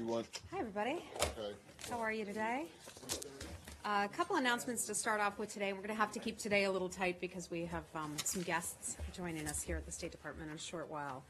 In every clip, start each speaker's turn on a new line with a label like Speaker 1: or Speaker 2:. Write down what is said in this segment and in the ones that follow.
Speaker 1: you want?
Speaker 2: Hi, everybody.
Speaker 1: Okay.
Speaker 2: How are you today? A couple announcements to start off with today. We're going to have to keep today a little tight because we have some guests joining us here at the State Department in a short while.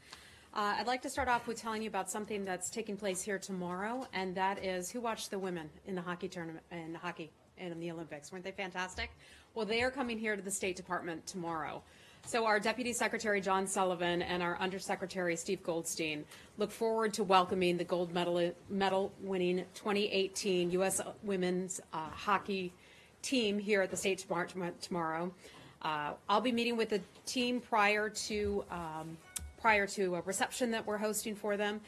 Speaker 2: I'd like to start off with telling you about something that's taking place here tomorrow, and that is who watched the women in the hockey tournament in hockey and in the Olympics. Weren't they fantastic? Well, they are coming here to the State Department tomorrow. So our Deputy Secretary John Sullivan and our Undersecretary Steve Goldstein look forward to welcoming the gold medal winning 2018 U.S. women's hockey team here at the State Department tomorrow. I'll be meeting with the team prior to a reception that we're hosting for them.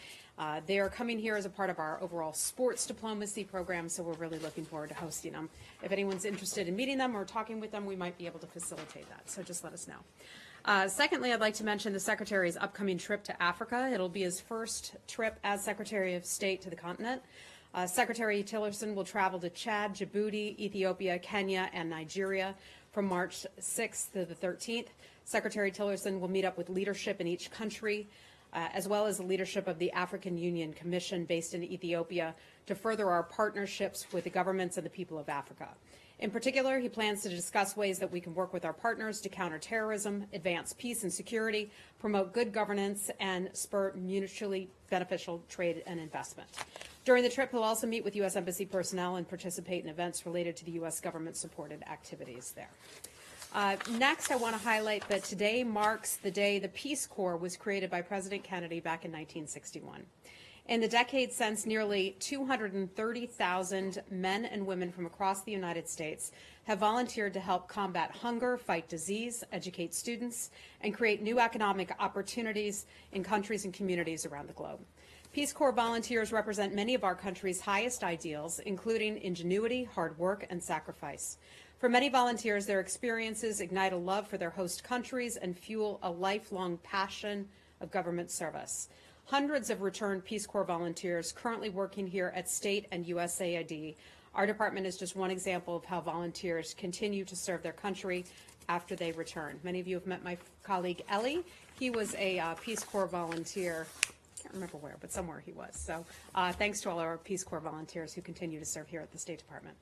Speaker 2: They are coming here as a part of our overall sports diplomacy program, so we're really looking forward to hosting them. If anyone's interested in meeting them or talking with them, we might be able to facilitate that, so just let us know. Secondly, I'd like to mention the Secretary's upcoming trip to Africa. It'll be his first trip as Secretary of State to the continent. Secretary Tillerson will travel to Chad, Djibouti, Ethiopia, Kenya, and Nigeria from March 6th to the 13th. Secretary Tillerson will meet up with leadership in each country, as well as the leadership of the African Union Commission based in Ethiopia, to further our partnerships with the governments and the people of Africa. In particular, he plans to discuss ways that we can work with our partners to counter terrorism, advance peace and security, promote good governance, and spur mutually beneficial trade and investment. During the trip, he'll also meet with U.S. Embassy personnel and participate in events related to the U.S. government-supported activities there. Next, I want to highlight that today marks the day the Peace Corps was created by President Kennedy back in 1961. In the decades since, nearly 230,000 men and women from across the United States have volunteered to help combat hunger, fight disease, educate students, and create new economic opportunities in countries and communities around the globe. Peace Corps volunteers represent many of our country's highest ideals, including ingenuity, hard work, and sacrifice. For many volunteers, their experiences ignite a love for their host countries and fuel a lifelong passion of government service. Hundreds of returned Peace Corps volunteers currently working here at state and USAID. Our department is just one example of how volunteers continue to serve their country after they return. Many of you have met my colleague Ellie. He was a Peace Corps volunteer. I can't remember where, but somewhere he was. So thanks to all our Peace Corps volunteers who continue to serve here at the State Department.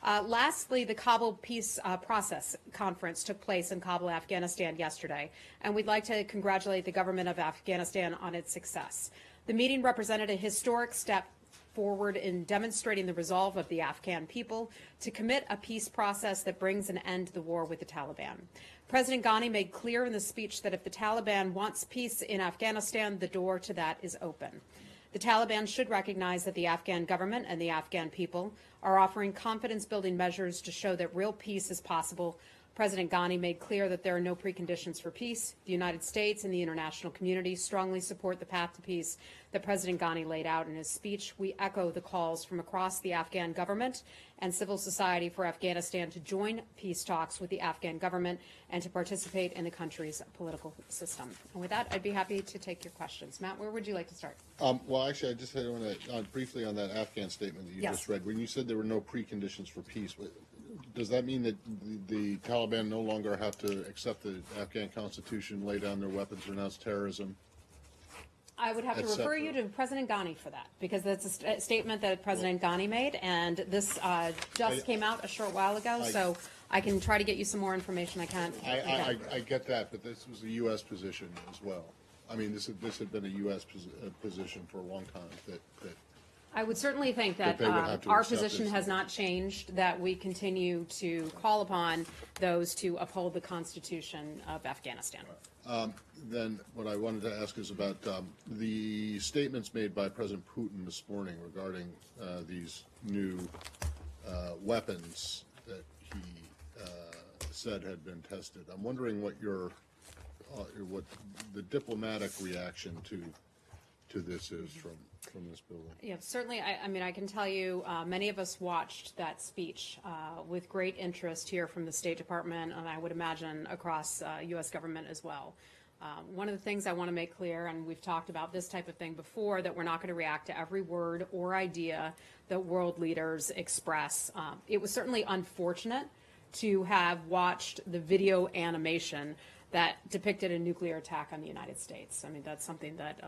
Speaker 2: Lastly, the Kabul Peace Process Conference took place in Kabul, Afghanistan yesterday, and we'd like to congratulate the government of Afghanistan on its success. The meeting represented a historic step forward in demonstrating the resolve of the Afghan people to commit a peace process that brings an end to the war with the Taliban. President Ghani made clear in the speech that if the Taliban wants peace in Afghanistan, the door to that is open. The Taliban should recognize that the Afghan government and the Afghan people are offering confidence-building measures to show that real peace is possible. President Ghani made clear that there are no preconditions for peace. The United States and the international community strongly support the path to peace that President Ghani laid out in his speech. We echo the calls from across the Afghan government and civil society for Afghanistan to join peace talks with the Afghan government and to participate in the country's political system. And with that, I'd be happy to take your questions. Matt, where would you like to start?
Speaker 1: Well, actually, I just want to briefly on that Afghan statement that you just read. When you said there were no preconditions for peace, does that mean that the Taliban no longer have to accept the Afghan constitution, lay down their weapons, renounce terrorism?
Speaker 2: I would have to refer you to President Ghani for that, because that's a statement that President Ghani made, and this just came out a short while ago, so I can try to get you some more information. I can't.
Speaker 1: I get that, but this was a U.S. position as well. I mean, this had been a U.S. position for a long time that
Speaker 2: I would certainly think that our position has not changed, that we continue to call upon those to uphold the Constitution of Afghanistan.
Speaker 1: Then what I wanted to ask is about the statements made by President Putin this morning regarding these new weapons that he said had been tested. I'm wondering what what the diplomatic reaction to this is from this building.
Speaker 2: Yeah, certainly. I mean, I can tell you many of us watched that speech with great interest here from the State Department, and I would imagine across U.S. government as well. One of the things I want to make clear, and we've talked about this type of thing before, that we're not going to react to every word or idea that world leaders express. It was certainly unfortunate to have watched the video animation that depicted a nuclear attack on the United States. I mean, that's something that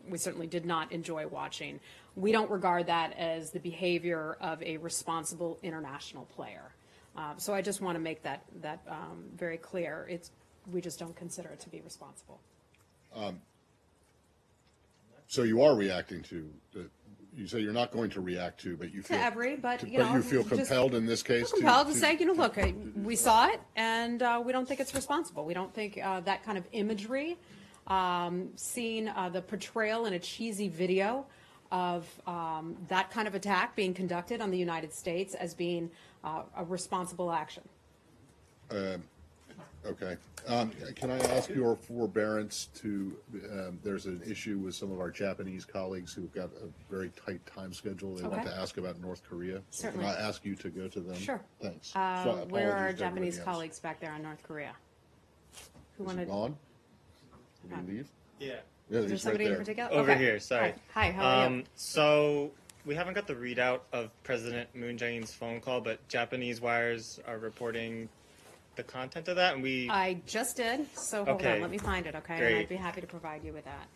Speaker 2: we certainly did not enjoy watching. We don't regard that as the behavior of a responsible international player. So I just want to make that very clear. We just don't consider it to be responsible.
Speaker 1: So you are reacting to, you say you're not going to react to, but you feel.
Speaker 2: To every, but
Speaker 1: you feel compelled in this case?
Speaker 2: Compelled to say, look, we saw it, and we don't think it's responsible. We don't think that kind of imagery, seeing the portrayal in a cheesy video of that kind of attack being conducted on the United States as being a responsible action.
Speaker 1: Okay. Can I ask your forbearance to, there's an issue with some of our Japanese colleagues who've got a very tight time schedule. They want
Speaker 2: Okay.
Speaker 1: to ask about North Korea.
Speaker 2: Certainly.
Speaker 1: Can I ask you to go to them?
Speaker 2: Sure.
Speaker 1: Thanks.
Speaker 2: Where are our
Speaker 1: Apologies to
Speaker 2: Japanese
Speaker 1: everybody else.
Speaker 2: colleagues back there in North Korea? Who
Speaker 1: Is
Speaker 2: wanted?
Speaker 1: he gone? Did he leave?
Speaker 3: Yeah.
Speaker 1: Yeah,
Speaker 2: Is there
Speaker 1: he's right
Speaker 2: somebody in
Speaker 1: there.
Speaker 2: particular?
Speaker 3: Over
Speaker 2: Okay.
Speaker 3: here, sorry.
Speaker 2: Hi, how are you?
Speaker 3: So we haven't got the readout of President Moon Jae-in's phone call, but Japanese wires are reporting the content of that, and we
Speaker 2: I just did, so hold
Speaker 3: Okay.
Speaker 2: on, let me find it, okay? And
Speaker 3: Great.
Speaker 2: I'd be happy to provide you with that.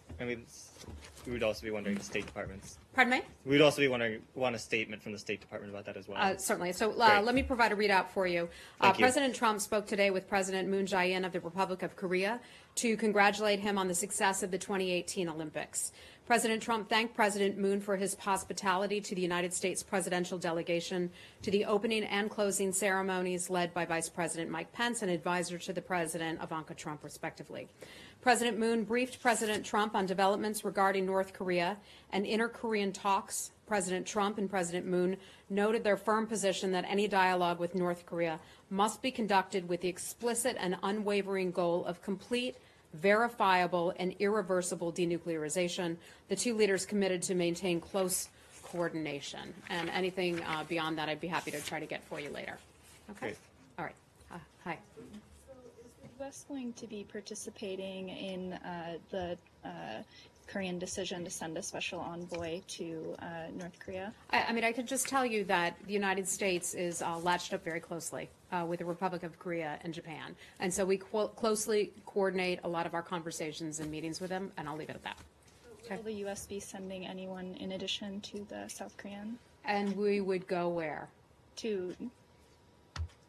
Speaker 3: we would also be wondering the State Department's.
Speaker 2: Pardon me?
Speaker 3: We'd also be want a statement from the State Department about that as well.
Speaker 2: Certainly. So
Speaker 3: Great.
Speaker 2: let me provide a readout for you.
Speaker 3: Thank you.
Speaker 2: President Trump spoke today with President Moon Jae-in of the Republic of Korea to congratulate him on the success of the 2018 Olympics. President Trump thanked President Moon for his hospitality to the United States presidential delegation to the opening and closing ceremonies led by Vice President Mike Pence and advisor to the President Ivanka Trump, respectively. President Moon briefed President Trump on developments regarding North Korea and inter-Korean talks. President Trump and President Moon noted their firm position that any dialogue with North Korea must be conducted with the explicit and unwavering goal of complete, verifiable, and irreversible denuclearization. The two leaders committed to maintain close coordination. And anything beyond that, I'd be happy to try to get for you later. Okay?
Speaker 3: Great.
Speaker 2: All right. Hi.
Speaker 4: So is the U.S. going to be participating in the Korean decision to send a special envoy to North Korea?
Speaker 2: I mean, I could just tell you that the United States is latched up very closely with the Republic of Korea and Japan. And so we closely coordinate a lot of our conversations and meetings with them, and I'll leave it at that. Okay.
Speaker 4: Will the U.S. be sending anyone in addition to the South Korean?
Speaker 2: And we would go where?
Speaker 4: To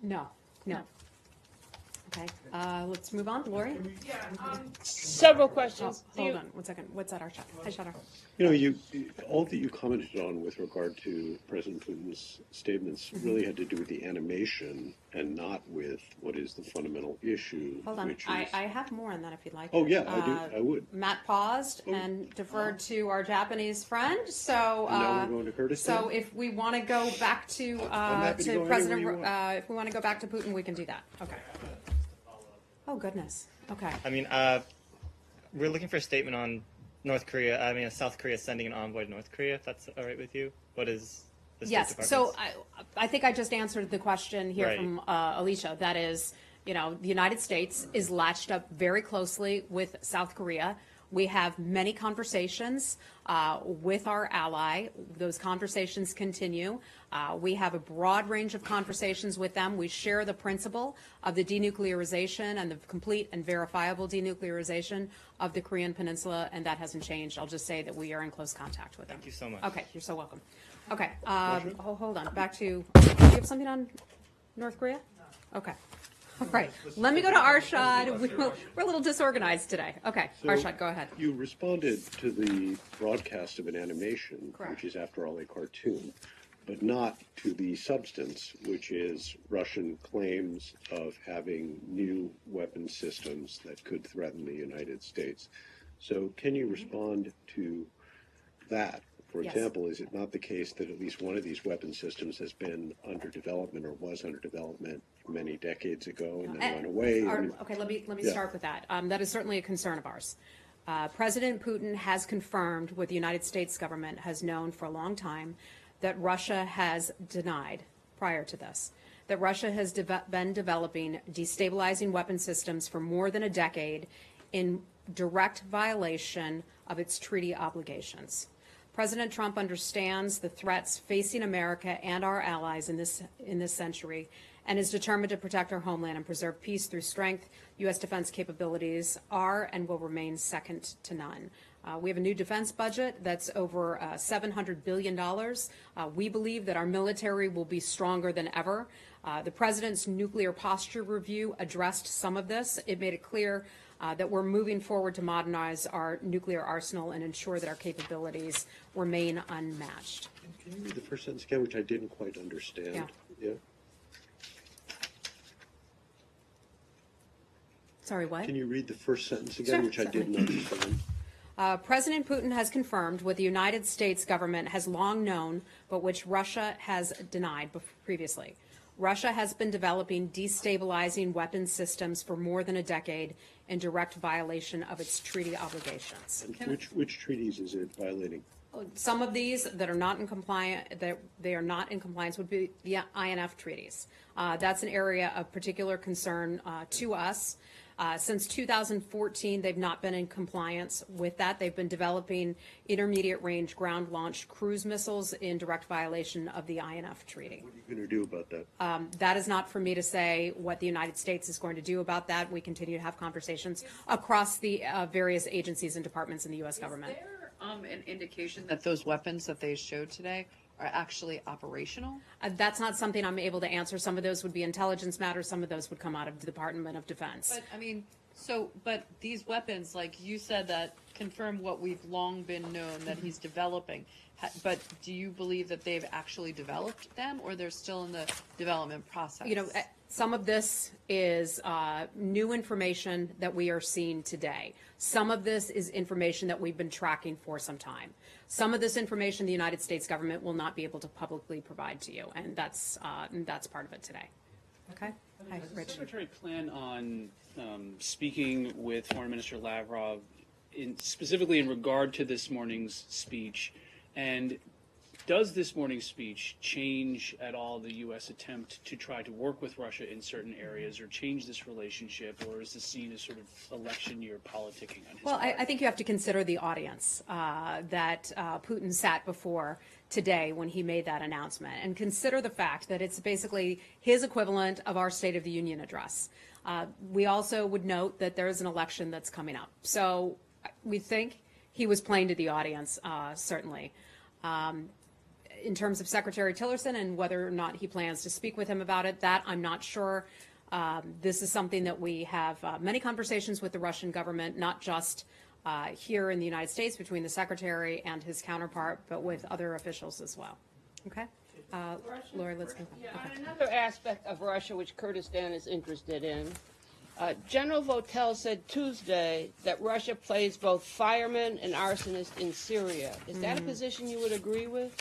Speaker 2: No. Okay, let's move on. Lori?
Speaker 5: Several
Speaker 2: Oh,
Speaker 5: questions.
Speaker 2: hold on 1 second. What's that, Arshad? Hi, Shadar.
Speaker 6: You know, all that you commented on with regard to President Putin's statements really had to do with the animation and not with what is the fundamental issue,
Speaker 2: Hold on.
Speaker 6: which is...
Speaker 2: I have more on that if you'd like.
Speaker 6: Oh, yeah, I would.
Speaker 2: Matt paused and deferred to our Japanese friend. So,
Speaker 6: And now we're going to Kurdistan?
Speaker 2: So if we want to go back to
Speaker 6: happy to go
Speaker 2: President,
Speaker 6: anywhere you want.
Speaker 2: if we want to go back to Putin, we can do that. Okay. Oh goodness. Okay.
Speaker 3: I mean, we're looking for a statement on South Korea sending an envoy to North Korea, if that's all right with you. What is the State
Speaker 2: Yes.
Speaker 3: Department's?
Speaker 2: So I think I just answered the question here
Speaker 3: Right.
Speaker 2: from Alicia. That is, the United States is latched up very closely with South Korea. We have many conversations with our ally. Those conversations continue. We have a broad range of conversations with them. We share the principle of the denuclearization and the complete and verifiable denuclearization of the Korean Peninsula, and that hasn't changed. I'll just say that we are in close contact with them.
Speaker 3: Thank you so much.
Speaker 2: Okay, you're so welcome. Okay, hold on. Back to, do you have something on North Korea? Okay. All right. Let me go to Arshad. We're a little disorganized today. Okay,
Speaker 6: So
Speaker 2: Arshad, go ahead.
Speaker 6: You responded to the broadcast of an animation,
Speaker 2: Correct.
Speaker 6: which is, after all, a cartoon, but not to the substance, which is Russian claims of having new weapon systems that could threaten the United States. So can you respond to that? For
Speaker 2: Yes.
Speaker 6: example, is it not the case that at least one of these weapon systems has been under development or was under development many decades ago and then went away?
Speaker 2: Okay, let me
Speaker 6: Yeah.
Speaker 2: start with that. That is certainly a concern of ours. President Putin has confirmed what the United States government has known for a long time, that Russia has denied prior to this, that Russia has been developing destabilizing weapon systems for more than a decade in direct violation of its treaty obligations. President Trump understands the threats facing America and our allies in this century and is determined to protect our homeland and preserve peace through strength. U.S. defense capabilities are and will remain second to none. We have a new defense budget that's over $700 billion. We believe that our military will be stronger than ever. The President's nuclear posture review addressed some of this. It made it clear that we're moving forward to modernize our nuclear arsenal and ensure that our capabilities remain unmatched.
Speaker 6: Can you read the first sentence again, which I didn't quite understand? Yeah.
Speaker 2: Sorry, what?
Speaker 6: Can you read the first sentence again,
Speaker 2: Sure,
Speaker 6: which I
Speaker 2: certainly.
Speaker 6: didn't understand?
Speaker 2: President Putin has confirmed what the United States government has long known, but which Russia has denied previously. Russia has been developing destabilizing weapons systems for more than a decade in direct violation of its treaty obligations.
Speaker 6: And which treaties is it violating?
Speaker 2: Some of these that are not in compliance would be the INF treaties. That's an area of particular concern to us. Since 2014, they've not been in compliance with that. They've been developing intermediate-range ground-launched cruise missiles in direct violation of the INF treaty.
Speaker 6: What are you going to do about that?
Speaker 2: That is not for me to say what the United States is going to do about that. We continue to have conversations across the various agencies and departments in the U.S. government.
Speaker 5: Is there an indication that those weapons that they showed today are actually operational?
Speaker 2: That's not something I'm able to answer. Some of those would be intelligence matters. Some of those would come out of the Department of Defense.
Speaker 5: But I mean, but these weapons, like you said, that confirm what we've long been known that he's developing. But do you believe that they've actually developed them, or they're still in the development process?
Speaker 2: You know, some of this is new information that we are seeing today. Some of this is information that we've been tracking for some time. Some of this information the United States government will not be able to publicly provide to you, and that's part of it today. Okay? Hi,
Speaker 7: Does the
Speaker 2: Rich.
Speaker 7: Secretary plan on speaking with Foreign Minister Lavrov specifically in regard to this morning's speech? And does this morning's speech change at all the U.S. attempt to try to work with Russia in certain areas or change this relationship, or is this seen as sort of election year politicking on his
Speaker 2: Well,
Speaker 7: part?
Speaker 2: I think you have to consider the audience that Putin sat before today when he made that announcement, and consider the fact that it's basically his equivalent of our State of the Union address. We also would note that there is an election that's coming up. So we think he was playing to the audience, certainly. In terms of Secretary Tillerson and whether or not he plans to speak with him about it, that I'm not sure. This is something that we have many conversations with the Russian government, not just here in the United States between the Secretary and his counterpart, but with other officials as well. Okay? Lori, let's go.
Speaker 8: Yeah, on another aspect of Russia which Kurdistan is interested in, General Votel said Tuesday that Russia plays both fireman and arsonist in Syria. Is that a position you would agree with?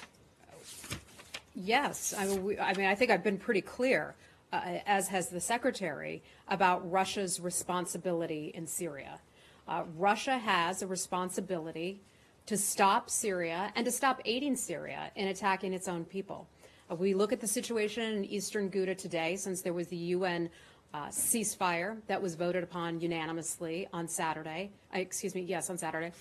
Speaker 2: Yes. I mean, I think I've been pretty clear, as has the Secretary, about Russia's responsibility in Syria. Russia has a responsibility to stop Syria and to stop aiding Syria in attacking its own people. We look at the situation in eastern Ghouta today, since there was the UN ceasefire that was voted upon unanimously on Saturday. On Saturday.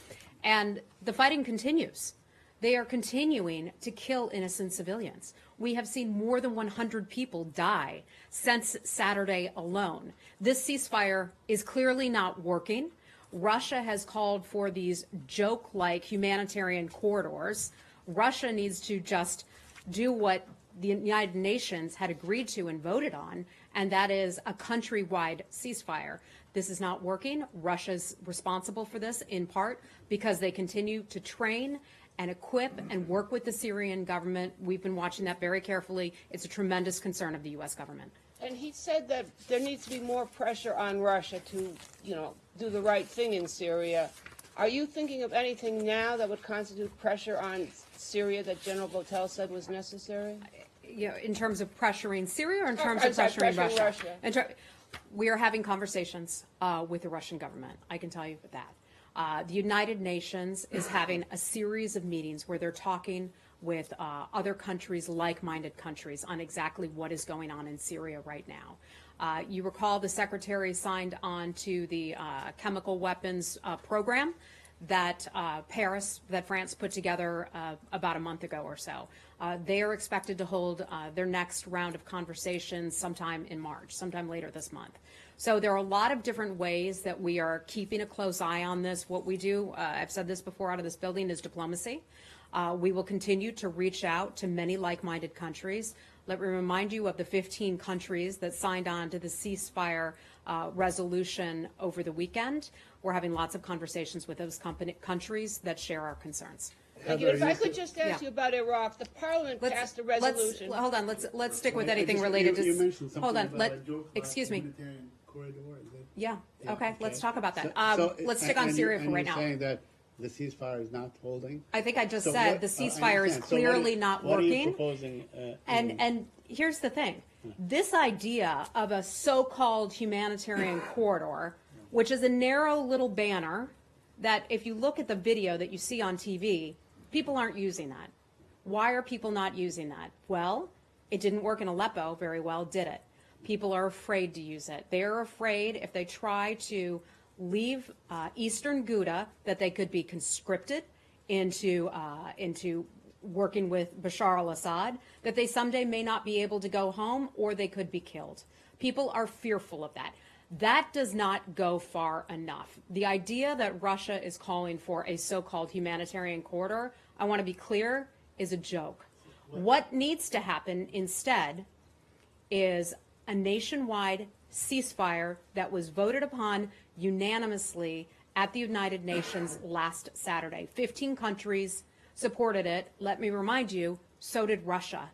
Speaker 2: And the fighting continues. They are continuing to kill innocent civilians. We have seen more than 100 people die since Saturday alone. This ceasefire is clearly not working. Russia has called for these joke-like humanitarian corridors. Russia needs to just do what the United Nations had agreed to and voted on, and that is a countrywide ceasefire. This is not working. Russia's responsible for this in part because they continue to train and equip and work with the Syrian government. We've been watching that very carefully. It's a tremendous concern of the U.S. government.
Speaker 8: And he said that there needs to be more pressure on Russia to, do the right thing in Syria. Are you thinking of anything now that would constitute pressure on Syria that General Votel said was necessary?
Speaker 2: In terms of pressuring Syria or in terms of pressuring Russia? We are having conversations with the Russian government. I can tell you that. The United Nations is having a series of meetings where they're talking with other countries, like-minded countries, on exactly what is going on in Syria right now. You recall the Secretary signed on to the chemical weapons program that that France put together about a month ago or so. They are expected to hold their next round of conversations sometime in March, sometime later this month. So there are a lot of different ways that we are keeping a close eye on this. What we do, I've said this before out of this building, is diplomacy. We will continue to reach out to many like-minded countries. Let me remind you of the 15 countries that signed on to the ceasefire resolution over the weekend. We're having lots of conversations with those countries that share our concerns.
Speaker 8: Thank you. If I could just ask
Speaker 2: Yeah.
Speaker 8: you about Iraq, the Parliament passed a resolution.
Speaker 2: Hold on, let's stick with anything related to.
Speaker 9: You mentioned something
Speaker 2: Hold on,
Speaker 9: about a joke,
Speaker 2: excuse me.
Speaker 9: humanitarian corridor, is it?
Speaker 2: Yeah, okay, let's talk about that.
Speaker 9: So-
Speaker 2: Let's stick on
Speaker 9: and
Speaker 2: Syria
Speaker 9: you-
Speaker 2: for right
Speaker 9: And
Speaker 2: now.
Speaker 9: you're saying that the ceasefire is not holding?
Speaker 2: I think I just
Speaker 9: So
Speaker 2: said
Speaker 9: what-
Speaker 2: the
Speaker 9: I
Speaker 2: ceasefire is
Speaker 9: understand. So what
Speaker 2: clearly not
Speaker 9: What are you
Speaker 2: working.
Speaker 9: proposing?
Speaker 2: And here's the thing, this idea of a so-called humanitarian corridor, which is a narrow little banner that if you look at the video that you see on TV, people aren't using that. Why are people not using that? Well, it didn't work in Aleppo very well, did it? People are afraid to use it. They're afraid if they try to leave eastern Ghouta that they could be conscripted into working with Bashar al-Assad, that they someday may not be able to go home or they could be killed. People are fearful of that. That does not go far enough. The idea that Russia is calling for a so-called humanitarian corridor, I want to be clear, is a joke. What needs to happen instead is a nationwide ceasefire that was voted upon unanimously at the United Nations last Saturday. 15 countries supported it. Let me remind you, so did Russia.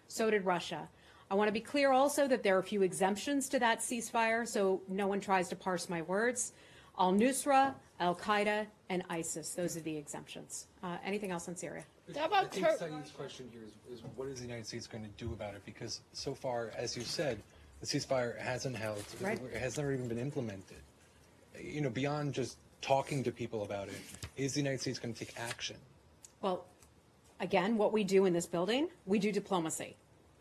Speaker 2: So did Russia. I want to be clear also that there are a few exemptions to that ceasefire, so no one tries to parse my words. Al-Nusra, Al-Qaeda, and ISIS. Those are the exemptions. Anything else on Syria?
Speaker 8: How about
Speaker 10: I think Saeed's question here is what is the United States going to do about it? Because so far, as you said, the ceasefire hasn't held.
Speaker 2: Right.
Speaker 10: It has never even been implemented. You know, beyond just talking to people about it, is the United States going to take action?
Speaker 2: Well, again, what we do in this building, we do diplomacy,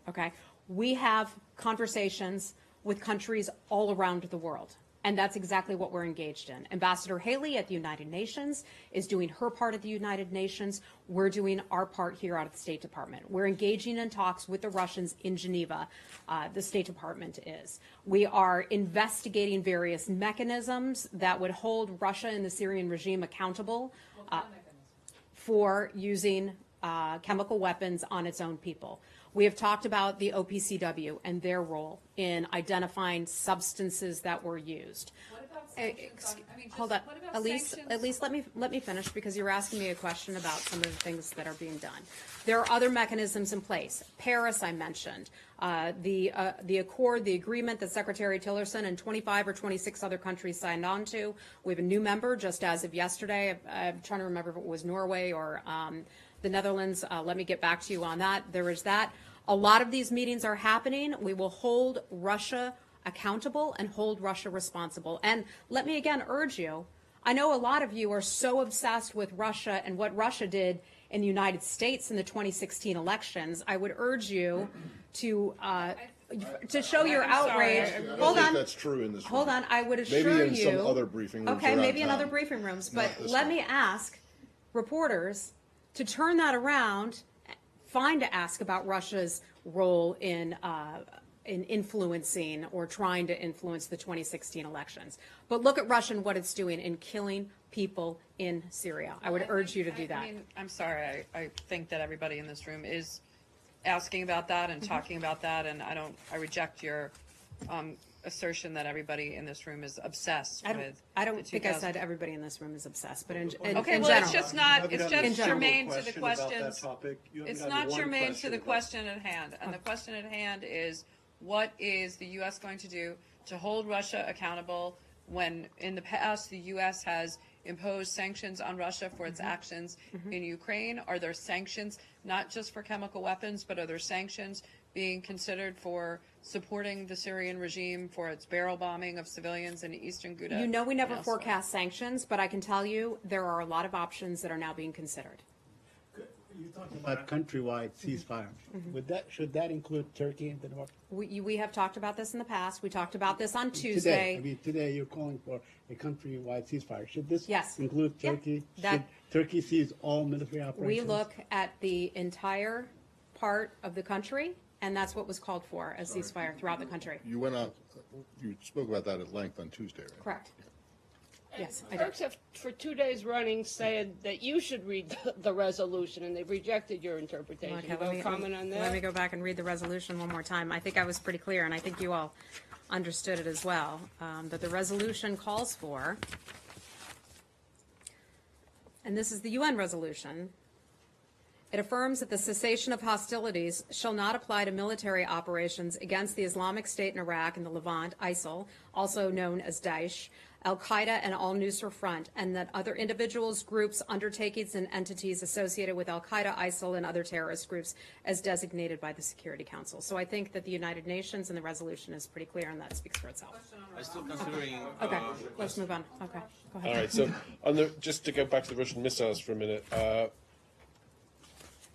Speaker 2: okay? We have conversations with countries all around the world, and that's exactly what we're engaged in. Ambassador Haley at the United Nations is doing her part at the United Nations. We're doing our part here out of the State Department. We're engaging in talks with the Russians in Geneva, the State Department is. We are investigating various mechanisms that would hold Russia and the Syrian regime accountable for using chemical weapons on its own people. We have talked about the OPCW and their role in identifying substances that were used.
Speaker 5: What about sanctions on, I mean,
Speaker 2: Hold
Speaker 5: just,
Speaker 2: on,
Speaker 5: what about
Speaker 2: Elise,
Speaker 5: sanctions?
Speaker 2: at least let me finish, because you're asking me a question about some of the things that are being done. There are other mechanisms in place. Paris, I mentioned. The accord, the agreement that Secretary Tillerson and 25 or 26 other countries signed on to. We have a new member just as of yesterday. I'm trying to remember if it was Norway or the Netherlands. Let me get back to you on that. There is that. A lot of these meetings are happening. We will hold Russia accountable and hold Russia responsible. And let me again urge you, I know a lot of you are so obsessed with Russia and what Russia did in the United States in the 2016 elections. I would urge you to show your outrage.
Speaker 1: I don't
Speaker 2: Hold
Speaker 1: think
Speaker 2: on.
Speaker 1: that's true in this room.
Speaker 2: Hold on, I would assure
Speaker 1: Maybe in
Speaker 2: you.
Speaker 1: some other briefing rooms
Speaker 2: Okay,
Speaker 1: around
Speaker 2: maybe in
Speaker 1: town.
Speaker 2: other briefing rooms,
Speaker 1: Not
Speaker 2: but
Speaker 1: this
Speaker 2: let
Speaker 1: one.
Speaker 2: me ask reporters to turn that around, fine to ask about Russia's role in influencing or trying to influence the 2016 elections. But look at Russia and what it's doing in killing people in Syria. I would urge you to do that.
Speaker 5: I mean, I'm sorry, I think that everybody in this room is asking about that and talking about that, and I reject your assertion that everybody in this room is obsessed with.
Speaker 2: I don't
Speaker 5: the
Speaker 2: think I
Speaker 5: 2000
Speaker 2: said everybody in this room is obsessed, but in
Speaker 5: Okay,
Speaker 2: in
Speaker 5: well,
Speaker 2: general.
Speaker 5: it's just not,
Speaker 6: You
Speaker 5: it's
Speaker 6: haven't
Speaker 2: In
Speaker 5: just
Speaker 2: general.
Speaker 5: germane to the
Speaker 6: question about that
Speaker 5: questions.
Speaker 6: topic. You haven't
Speaker 5: It's
Speaker 6: had
Speaker 5: not
Speaker 6: one
Speaker 5: germane to
Speaker 6: question
Speaker 5: the
Speaker 6: about-
Speaker 5: question at hand. And the question at hand is, what is the U.S. going to do to hold Russia accountable when in the past the U.S. has imposed sanctions on Russia for its actions in Ukraine? Are there sanctions not just for chemical weapons, but are there sanctions being considered for supporting the Syrian regime for its barrel bombing of civilians in eastern Ghouta?
Speaker 2: You know we never
Speaker 5: and elsewhere?
Speaker 2: forecast sanctions, but I can tell you there are a lot of options that are now being considered.
Speaker 9: You talked about countrywide ceasefire. Should that include Turkey in the north?
Speaker 2: We have talked about this in the past. We talked about this on
Speaker 9: Today,
Speaker 2: Tuesday.
Speaker 9: today you're calling for a countrywide ceasefire. Should this
Speaker 2: Yes.
Speaker 9: include
Speaker 2: Yeah.
Speaker 9: Turkey?
Speaker 2: That-
Speaker 9: Should Turkey cease all military operations?
Speaker 2: We look at the entire part of the country, and that's what was called for, a ceasefire throughout the country.
Speaker 1: You went out, you spoke about that at length on Tuesday, right?
Speaker 2: Correct. Yes, I did.
Speaker 8: Turks have, for 2 days running, said that you should read the resolution, and they've rejected your interpretation.
Speaker 2: Okay,
Speaker 8: You have a comment on that?
Speaker 2: Let me go back and read the resolution one more time. I think I was pretty clear, and I think you all understood it as well, that the resolution calls for, and this is the UN resolution, it affirms that the cessation of hostilities shall not apply to military operations against the Islamic State in Iraq and the Levant, ISIL, also known as Daesh, Al-Qaeda and al-Nusra Front, and that other individuals, groups, undertakings, and entities associated with Al-Qaeda, ISIL, and other terrorist groups as designated by the Security Council. So I think that the United Nations and the resolution is pretty clear, and that speaks for itself.
Speaker 11: I'm still considering.
Speaker 2: Okay, let's move on. Okay, go ahead.
Speaker 12: All right. So, just to get back to the Russian missiles for a minute,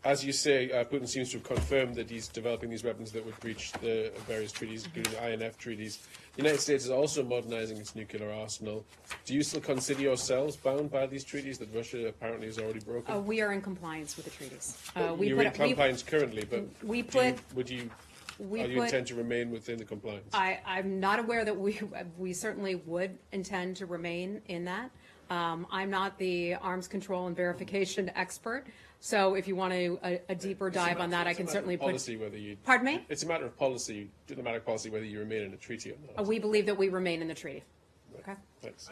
Speaker 12: as you say, Putin seems to have confirmed that he's developing these weapons that would breach the various treaties, including the INF treaties. The United States is also modernizing its nuclear arsenal. Do you still consider yourselves bound by these treaties that Russia apparently has already broken?
Speaker 2: We are in compliance with the treaties.
Speaker 12: You're in compliance currently, but
Speaker 2: we
Speaker 12: do
Speaker 2: put-
Speaker 12: you intend to remain within the compliance?
Speaker 2: I'm not aware that we certainly would intend to remain in that. I'm not the arms control and verification expert, so if you want a deeper dive on that, I can certainly put.
Speaker 12: Policy, whether you.
Speaker 2: Pardon me?
Speaker 12: It's a matter of policy, diplomatic policy, whether you remain in a treaty or not.
Speaker 2: We believe that we remain in the treaty. Okay.
Speaker 12: Thanks.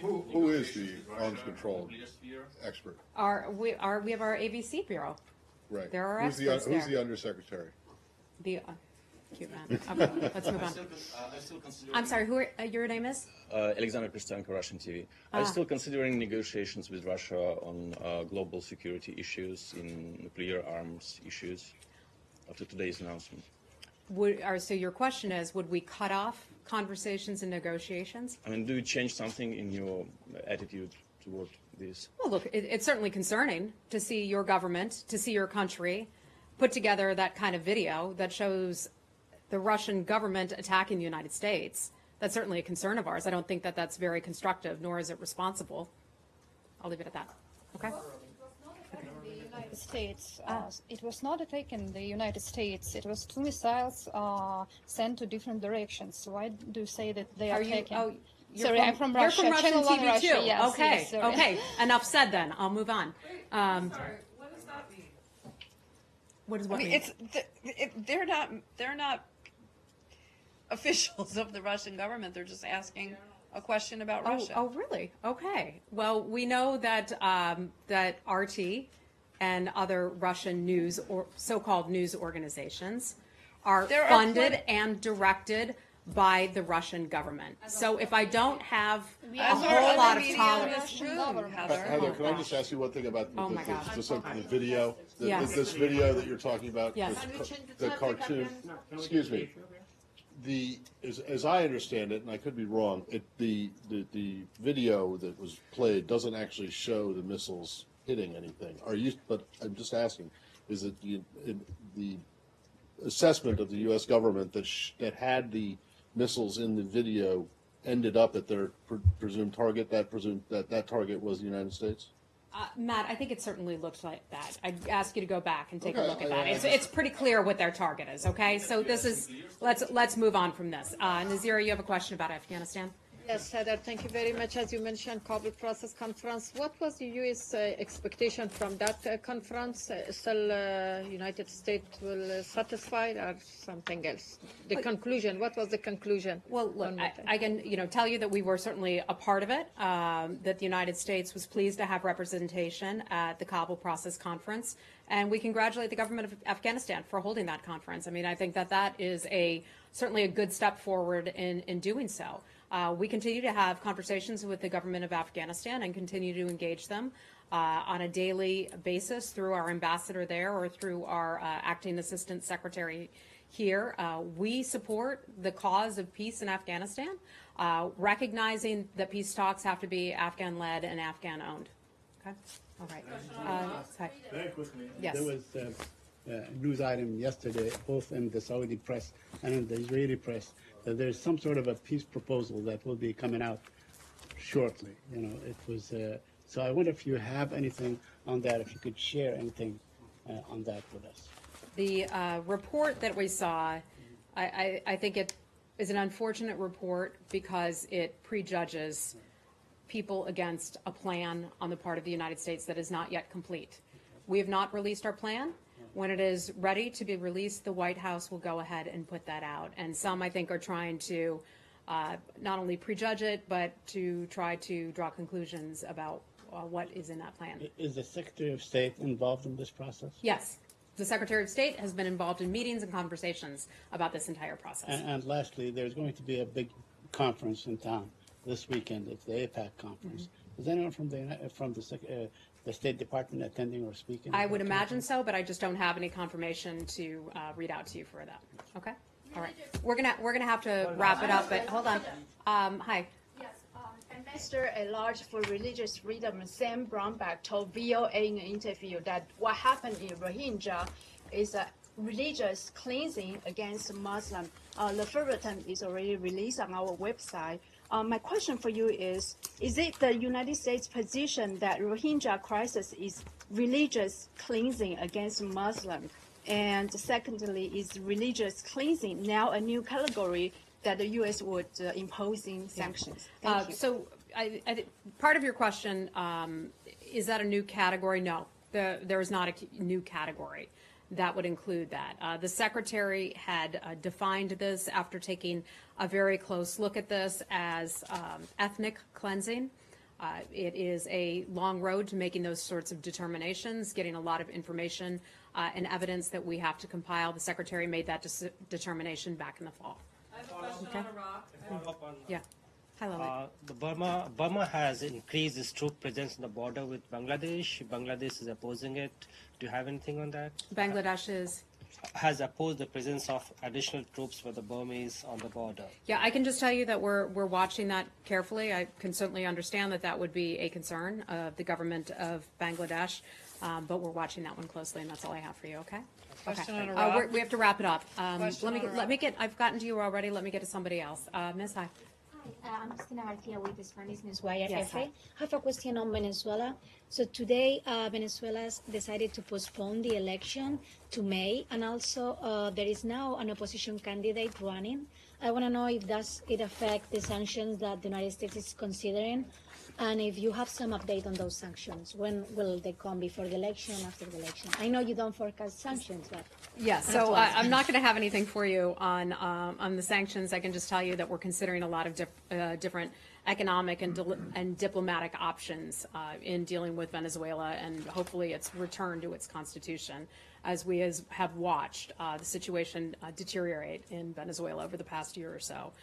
Speaker 1: Who is the arms control expert?
Speaker 2: We have our AVC bureau.
Speaker 1: Right.
Speaker 2: There are
Speaker 1: Who's
Speaker 2: experts
Speaker 1: Who's
Speaker 2: there.
Speaker 1: the undersecretary?
Speaker 2: The cute man. Okay, let's move on. I'm sorry. Your name is?
Speaker 11: Alexander Kristenko, Russian TV. I'm still considering negotiations with Russia on global security issues, in nuclear arms issues, after today's announcement.
Speaker 2: So your question is, would we cut off conversations and negotiations?
Speaker 11: I mean, do you change something in your attitude toward this?
Speaker 2: Well, look, it's certainly concerning to see your government, to see your country put together that kind of video that shows the Russian government attacking the United States. That's certainly a concern of ours. I don't think that that's very constructive, nor is it responsible. I'll leave it at that. Okay?
Speaker 4: United States. It was not attacking the United States. It was 2 missiles sent to different directions. Why do you say that they are attacking? Sorry, I'm from Russia.
Speaker 2: You're from Russian
Speaker 4: Channel 1
Speaker 2: TV
Speaker 4: Russia.
Speaker 2: too.
Speaker 4: Yes,
Speaker 2: okay,
Speaker 4: yes, sorry.
Speaker 2: okay. Enough said then. I'll move on.
Speaker 5: Sorry, what does that mean?
Speaker 2: What does
Speaker 5: I
Speaker 2: what
Speaker 5: mean,
Speaker 2: mean?
Speaker 5: they're not officials of the Russian government. They're just asking a question about Russia.
Speaker 2: Oh, really? Okay. Well, we know that that RT and other Russian news or so-called news organizations are
Speaker 5: There are
Speaker 2: funded and directed by the Russian government. So if I don't have a
Speaker 5: As are
Speaker 2: whole
Speaker 5: other
Speaker 2: lot of
Speaker 5: media in
Speaker 2: tolerance.
Speaker 5: this room, Heather.
Speaker 1: Heather, can I just ask you one thing about
Speaker 2: Oh my gosh.
Speaker 1: the video?
Speaker 2: Yes.
Speaker 1: This video that you're talking about?
Speaker 2: Yes.
Speaker 1: The cartoon? Excuse me. As I understand it, and I could be wrong, the video that was played doesn't actually show the missiles hitting anything. But I'm just asking, is it the assessment of the U.S. government that had the missiles in the video ended up at their presumed target? That target was the United States?
Speaker 2: Matt, I think it certainly looks like that. I'd ask you to go back and take a
Speaker 1: Okay,
Speaker 2: look at that. It's pretty clear what their target is, okay? So this is, let's move on from this. Nazira, you have a question about Afghanistan?
Speaker 13: Yes, Heather, thank you very much. As you mentioned, Kabul Process Conference. What was the U.S. Expectation from that conference? Still, United States will satisfy or something else? The conclusion. What was the conclusion?
Speaker 2: Well, look, I can tell you that we were certainly a part of it. That the United States was pleased to have representation at the Kabul Process Conference, and we congratulate the government of Afghanistan for holding that conference. I mean, I think that is certainly a good step forward in doing so. We continue to have conversations with the government of Afghanistan and continue to engage them on a daily basis through our ambassador there or through our acting assistant secretary here. We support the cause of peace in Afghanistan, recognizing that peace talks have to be Afghan-led and Afghan-owned. Okay, all right. Sorry.
Speaker 9: Very quickly.
Speaker 2: Yes.
Speaker 9: There was a news item yesterday, both in the Saudi press and in the Israeli press, that there's some sort of a peace proposal that will be coming out shortly. You know, it was. So I wonder if you have anything on that, if you could share anything on that with us.
Speaker 2: The report that we saw, I think it is an unfortunate report because it prejudges people against a plan on the part of the United States that is not yet complete. We have not released our plan. When it is ready to be released, the White House will go ahead and put that out. And some, I think, are trying to not only prejudge it, but to try to draw conclusions about what is in that plan.
Speaker 9: Is the Secretary of State involved in this process?
Speaker 2: Yes. The Secretary of State has been involved in meetings and conversations about this entire process.
Speaker 9: And lastly, there's going to be a big conference in town this weekend. It's the APAC conference.
Speaker 2: Mm-hmm.
Speaker 9: Is anyone from the State Department attending or speaking?
Speaker 2: I would imagine so, but I just don't have any confirmation to read out to you for that. Okay? All right. We're gonna have to wrap it up, but hold on. Hi.
Speaker 14: Yes, Ambassador at Large for Religious Freedom, Sam Brownback, told VOA in an interview that what happened in Rohingya is a religious cleansing against Muslim. The verbatim is already released on our website. My question for you is it the United States position that Rohingya crisis is religious cleansing against Muslim? And secondly, is religious cleansing now a new category that the U.S. would impose in sanctions? Thank you.
Speaker 2: So part of your question, is that a new category? No, there is not a new category that would include that. The Secretary had defined this after taking a very close look at this as ethnic cleansing. It is a long road to making those sorts of determinations, getting a lot of information and evidence that we have to compile. The Secretary made that determination back in the fall.
Speaker 15: I have a question on Iraq.
Speaker 2: Yeah. Hi, Lily.
Speaker 15: Burma has increased its troop presence in the border with Bangladesh. Bangladesh is opposing it. Do you have anything on that?
Speaker 2: Bangladesh
Speaker 15: has opposed the presence of additional troops for the Burmese on the border.
Speaker 2: Yeah, I can just tell you that we're watching that carefully. I can certainly understand that that would be a concern of the government of Bangladesh, but we're watching that one closely, and that's all I have for you. Okay.
Speaker 5: Question
Speaker 2: Okay.
Speaker 5: on Iraq.
Speaker 2: We have to wrap it up.
Speaker 5: Question on
Speaker 2: Let me get. I've gotten to you already. Let me get to somebody else. Miss, hi.
Speaker 16: I'm Cristina Garcia with the Spanish Newswire.
Speaker 2: Yes,
Speaker 16: I have a question on Venezuela. So today, Venezuela has decided to postpone the election to May, and also there is now an opposition candidate running. I want to know if does it affect the sanctions that the United States is considering, and if you have some update on those sanctions. When will they come, before the election, after the election? I know you don't forecast sanctions, but
Speaker 2: yes. So I'm not going to have anything for you on the sanctions. I can just tell you that we're considering a lot of different economic and diplomatic options in dealing with Venezuela, and hopefully its return to its constitution, as we have watched the situation deteriorate in Venezuela over the past year or so.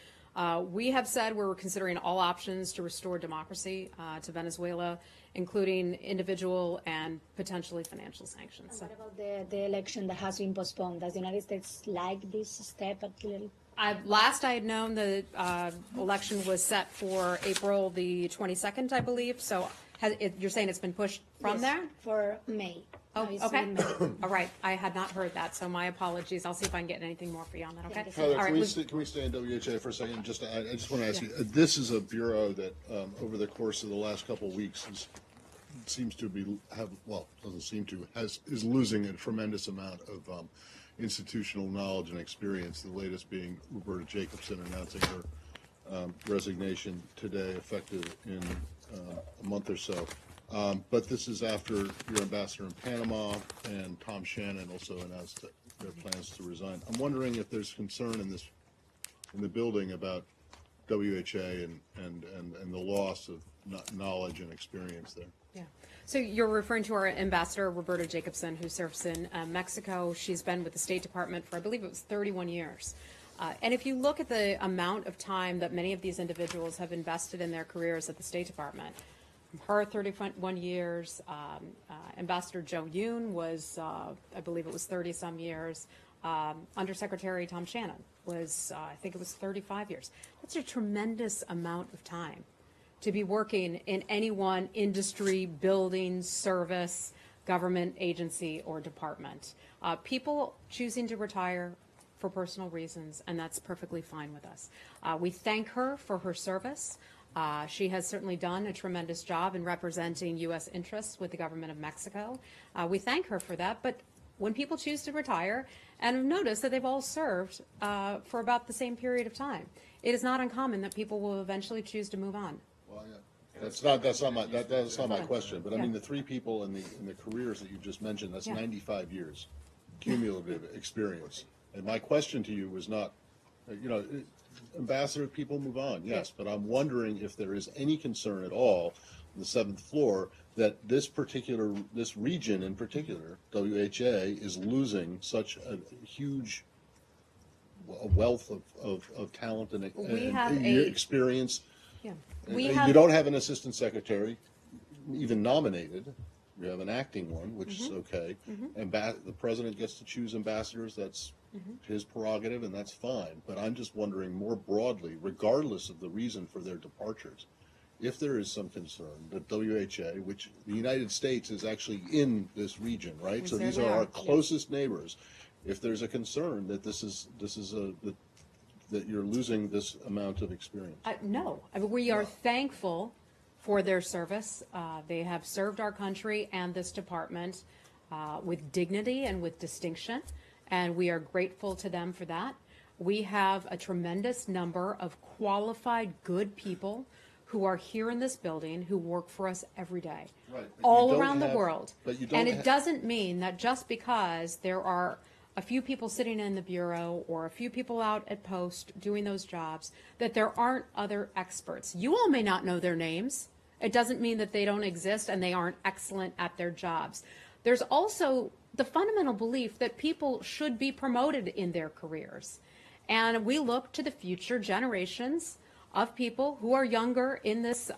Speaker 2: We have said we're considering all options to restore democracy to Venezuela, including individual and potentially financial sanctions.
Speaker 16: What about the election that has been postponed? Does the United States like this step a little?
Speaker 2: Last I had known, the election was set for April the 22nd, I believe. So you're saying it's been pushed from there?
Speaker 16: For May.
Speaker 2: Oh, okay. All right. I had not heard that, so my apologies. I'll see if I can get anything more for you on that, okay?
Speaker 1: Heather,
Speaker 2: All right,
Speaker 1: can we stay in WHA for a second? I just want to ask you, this is a bureau that over the course of the last couple of weeks seems to is losing a tremendous amount of institutional knowledge and experience, the latest being Roberta Jacobson announcing her resignation today, effective in a month or so. But this is after your ambassador in Panama and Tom Shannon also announced their plans to resign. I'm wondering if there's concern in the building about WHA and the loss of knowledge and experience there.
Speaker 2: Yeah. So you're referring to our ambassador, Roberta Jacobson, who serves in Mexico. She's been with the State Department for, I believe it was 31 years. And if you look at the amount of time that many of these individuals have invested in their careers at the State Department, her 31 years, Ambassador Joe Yoon was, I believe it was 30-some years. Undersecretary Tom Shannon was, I think it was 35 years. That's a tremendous amount of time to be working in any one industry, building, service, government agency, or department. People choosing to retire for personal reasons, and that's perfectly fine with us. We thank her for her service. She has certainly done a tremendous job in representing U.S. interests with the government of Mexico. We thank her for that, but when people choose to retire, and have noticed that they've all served for about the same period of time, it is not uncommon that people will eventually choose to move on.
Speaker 1: Well, yeah. That's not my question, but I mean, the three people in the careers that you just mentioned, that's 95 years cumulative experience. And my question to you was not, ambassador, people move on, yes, but I'm wondering if there is any concern at all on the seventh floor that this region in particular, WHA, is losing such a huge wealth of talent and experience.
Speaker 2: Yeah.
Speaker 1: You don't have an assistant secretary even nominated. You have an acting one, which is okay. The president gets to choose ambassadors. That's his prerogative, and that's fine. But I'm just wondering more broadly, regardless of the reason for their departures, if there is some concern that WHA, which the United States is actually in this region, right? So these are our closest neighbors. If there's a concern that that you're losing this amount of experience.
Speaker 2: No, I mean, we are thankful for their service. They have served our country and this department with dignity and with distinction, and we are grateful to them for that. We have a tremendous number of qualified, good people who are here in this building who work for us every day, all around the world. And it doesn't mean that just because there are a few people sitting in the bureau or a few people out at post doing those jobs, that there aren't other experts. You all may not know their names. It doesn't mean that they don't exist and they aren't excellent at their jobs. There's also the fundamental belief that people should be promoted in their careers. And we look to the future generations of people who are younger in this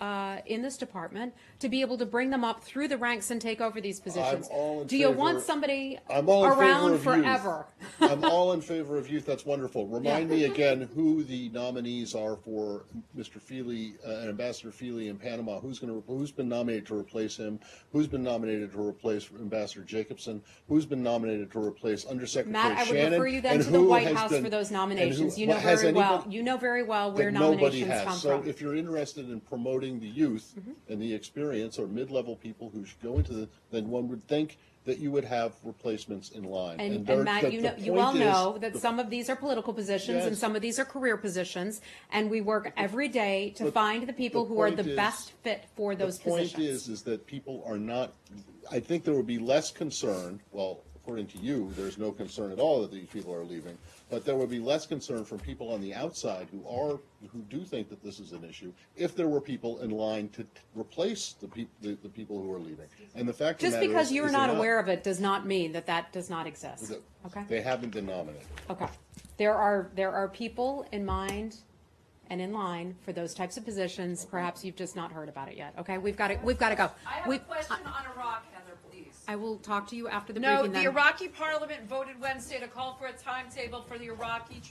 Speaker 2: department to be able to bring them up through the ranks and take over these positions. Do you want somebody around forever?
Speaker 1: I'm all in favor of youth. That's wonderful. Remind me again who the nominees are for Mr. Feely, Ambassador Feely in Panama. Who's been nominated to replace him? Who's been nominated to replace Ambassador Jacobson? Who's been nominated to replace Undersecretary
Speaker 2: Matt, I would
Speaker 1: Shannon?
Speaker 2: refer you then to the White House for those nominations. You know very well where nominations come
Speaker 1: so
Speaker 2: from.
Speaker 1: if you're interested in promoting the youth and the experience or mid-level people who should go into then one would think that you would have replacements in line.
Speaker 2: And Matt, you all know that some of these are political positions and some of these are career positions, and we work every day to find the people who are the best fit for those positions.
Speaker 1: The point is that people are not, I think there would be less concern, well, according to you, there's no concern at all that these people are leaving, but there would be less concern from people on the outside who do think that this is an issue if there were people in line to replace the people who are leaving. And the fact
Speaker 2: just because you're not aware of it does not mean that that does not exist. Okay.
Speaker 1: They haven't been nominated.
Speaker 2: Okay. There are people in mind and in line for those types of positions. Perhaps you've just not heard about it yet. Okay. We've got to go.
Speaker 5: I have a question on Iraq, Heather, please.
Speaker 2: I will talk to you after the
Speaker 5: briefing.
Speaker 2: briefing.
Speaker 5: The Iraqi parliament voted Wednesday to call for a timetable for the Iraqi